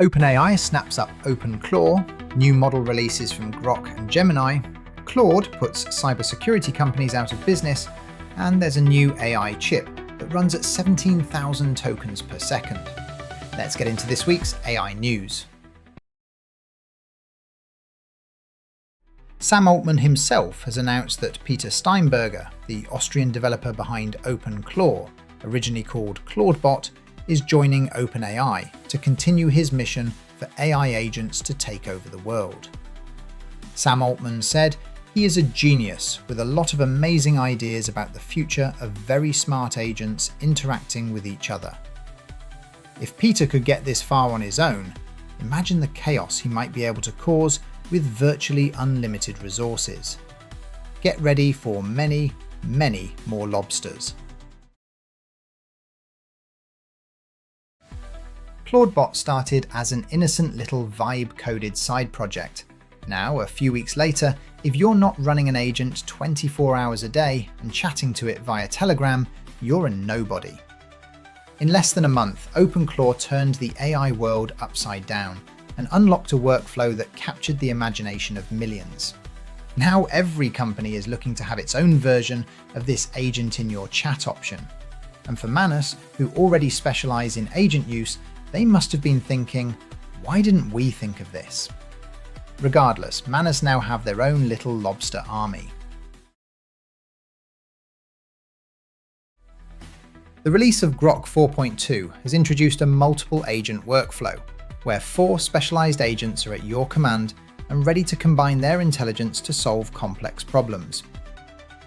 OpenAI snaps up OpenClaw, new model releases from Grok and Gemini, Claude puts cybersecurity companies out of business, and there's a new AI chip that runs at 17,000 tokens per second. Let's get into this week's AI news. Sam Altman himself has announced that Peter Steinberger, the Austrian developer behind OpenClaw, originally called Claudebot, is joining OpenAI to continue his mission for AI agents to take over the world. Sam Altman said he is a genius with a lot of amazing ideas about the future of very smart agents interacting with each other. If Peter could get this far on his own, imagine the chaos he might be able to cause with virtually unlimited resources. Get ready for many, many more lobsters. Claudebot started as an innocent little vibe-coded side project. Now, a few weeks later, if you're not running an agent 24 hours a day and chatting to it via Telegram, you're a nobody. In less than a month, OpenClaw turned the AI world upside down and unlocked a workflow that captured the imagination of millions. Now every company is looking to have its own version of this agent in your chat option. And for Manus, who already specialize in agent use, they must have been thinking, why didn't we think of this? Regardless, Manus now have their own little lobster army. The release of Grok 4.20 has introduced a multiple agent workflow, where 4 specialized agents are at your command and ready to combine their intelligence to solve complex problems.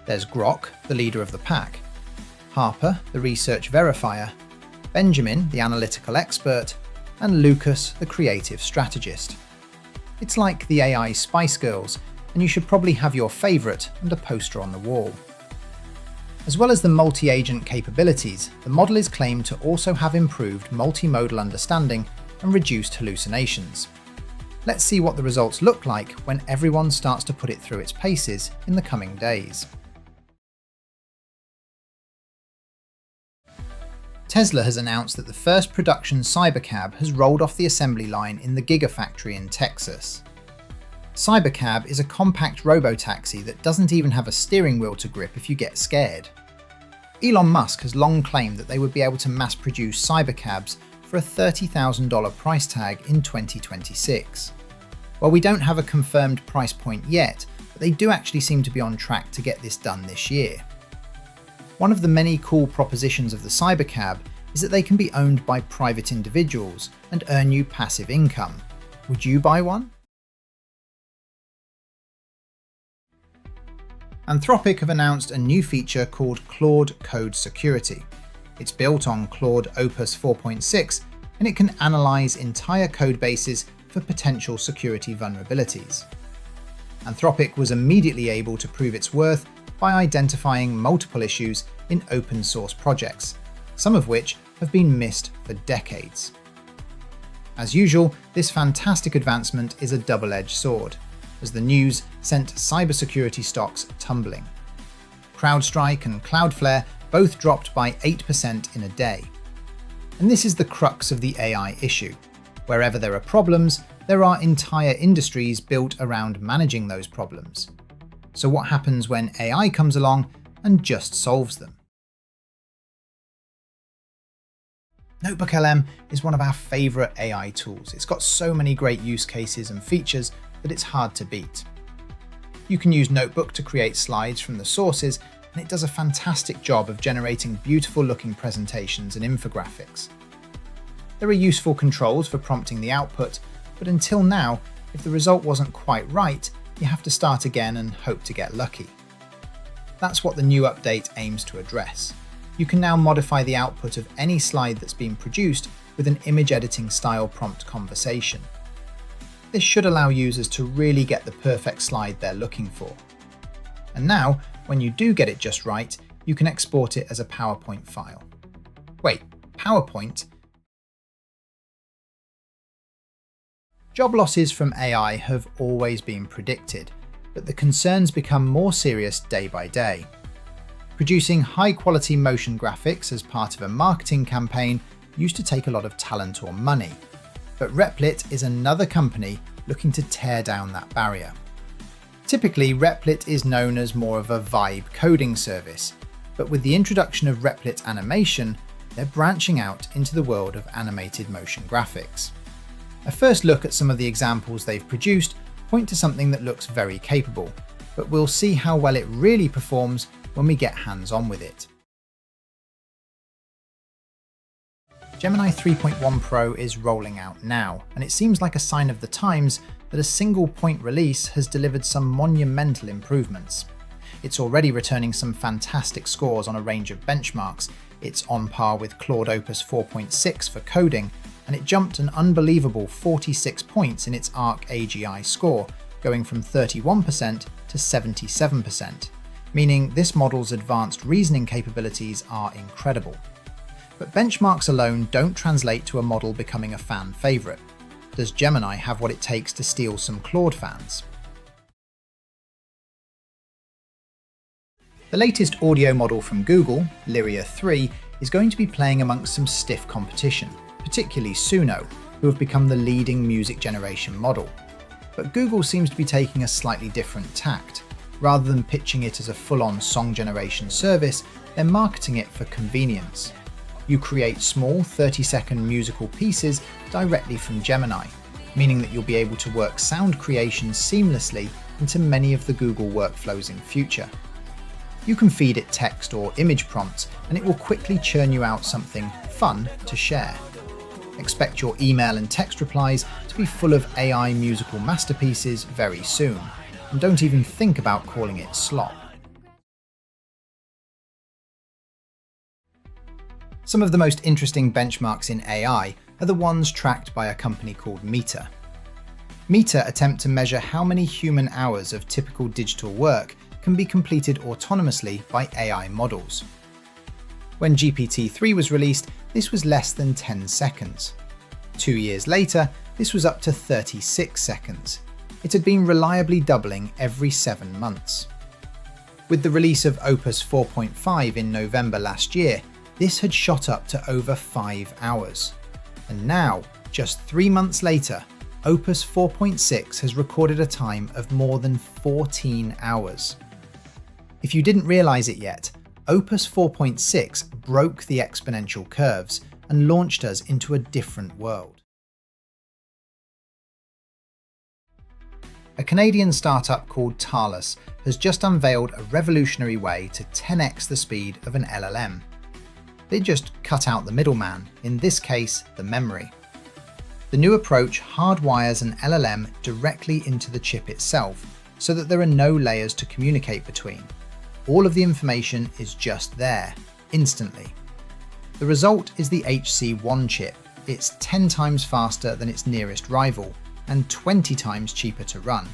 There's Grok, the leader of the pack, Harper, the research verifier, Benjamin, the analytical expert, and Lucas, the creative strategist. It's like the AI Spice Girls, and you should probably have your favorite and a poster on the wall. As well as the multi-agent capabilities, the model is claimed to also have improved multimodal understanding and reduced hallucinations. Let's see what the results look like when everyone starts to put it through its paces in the coming days. Tesla has announced that the first production Cybercab has rolled off the assembly line in the Gigafactory in Texas. Cybercab is a compact robotaxi that doesn't even have a steering wheel to grip if you get scared. Elon Musk has long claimed that they would be able to mass produce Cybercabs for a $30,000 price tag in 2026. Well, we don't have a confirmed price point yet, but they do actually seem to be on track to get this done this year. One of the many cool propositions of the Cybercab is that they can be owned by private individuals and earn you passive income. Would you buy one? Anthropic have announced a new feature called Claude Code Security. It's built on Claude Opus 4.6 and it can analyze entire code bases for potential security vulnerabilities. Anthropic was immediately able to prove its worth by identifying multiple issues in open source projects, some of which have been missed for decades. As usual, this fantastic advancement is a double-edged sword, as the news sent cybersecurity stocks tumbling. CrowdStrike and Cloudflare both dropped by 8% in a day. And this is the crux of the AI issue. Wherever there are problems, there are entire industries built around managing those problems. So what happens when AI comes along and just solves them? NotebookLM is one of our favorite AI tools. It's got so many great use cases and features that it's hard to beat. You can use Notebook to create slides from the sources, and it does a fantastic job of generating beautiful looking presentations and infographics. There are useful controls for prompting the output, but until now, if the result wasn't quite right, you have to start again and hope to get lucky. That's what the new update aims to address. You can now modify the output of any slide that's been produced with an image editing style prompt conversation. This should allow users to really get the perfect slide they're looking for. And now, when you do get it just right, you can export it as a PowerPoint file. Wait, PowerPoint? Job losses from AI have always been predicted, but the concerns become more serious day by day. Producing high-quality motion graphics as part of a marketing campaign used to take a lot of talent or money. But Replit is another company looking to tear down that barrier. Typically, Replit is known as more of a vibe coding service, but with the introduction of Replit animation, they're branching out into the world of animated motion graphics. A first look at some of the examples they've produced point to something that looks very capable, but we'll see how well it really performs when we get hands-on with it. Gemini 3.1 Pro is rolling out now, and it seems like a sign of the times that a single point release has delivered some monumental improvements. It's already returning some fantastic scores on a range of benchmarks. It's on par with Claude Opus 4.6 for coding, and it jumped an unbelievable 46 points in its Arc AGI score, going from 31% to 77%, meaning this model's advanced reasoning capabilities are incredible. But benchmarks alone don't translate to a model becoming a fan favourite. Does Gemini have what it takes to steal some Claude fans? The latest audio model from Google, Lyria 3, is going to be playing amongst some stiff competition, particularly Suno, who have become the leading music generation model. But Google seems to be taking a slightly different tact. Rather than pitching it as a full-on song generation service, they're marketing it for convenience. You create small 30-second musical pieces directly from Gemini, meaning that you'll be able to work sound creation seamlessly into many of the Google workflows in future. You can feed it text or image prompts, and it will quickly churn you out something fun to share. Expect your email and text replies to be full of AI musical masterpieces very soon, and don't even think about calling it slop. Some of the most interesting benchmarks in AI are the ones tracked by a company called METR. METR attempt to measure how many human hours of typical digital work can be completed autonomously by AI models. When GPT-3 was released, this was less than 10 seconds. 2 years later, this was up to 36 seconds. It had been reliably doubling every 7 months. With the release of Opus 4.5 in November last year, this had shot up to over 5 hours. And now, just 3 months later, Opus 4.6 has recorded a time of more than 14 hours. If you didn't realize it yet, Opus 4.6 broke the exponential curves and launched us into a different world. A Canadian startup called Taalas has just unveiled a revolutionary way to 10x the speed of an LLM. They just cut out the middleman, in this case, the memory. The new approach hardwires an LLM directly into the chip itself, so that there are no layers to communicate between. All of the information is just there, instantly. The result is the HC1 chip. It's 10 times faster than its nearest rival, and 20 times cheaper to run.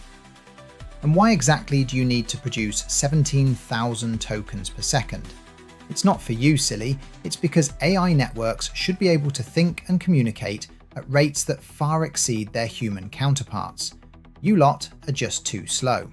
And why exactly do you need to produce 17,000 tokens per second? It's not for you, silly, it's because AI networks should be able to think and communicate at rates that far exceed their human counterparts. You lot are just too slow.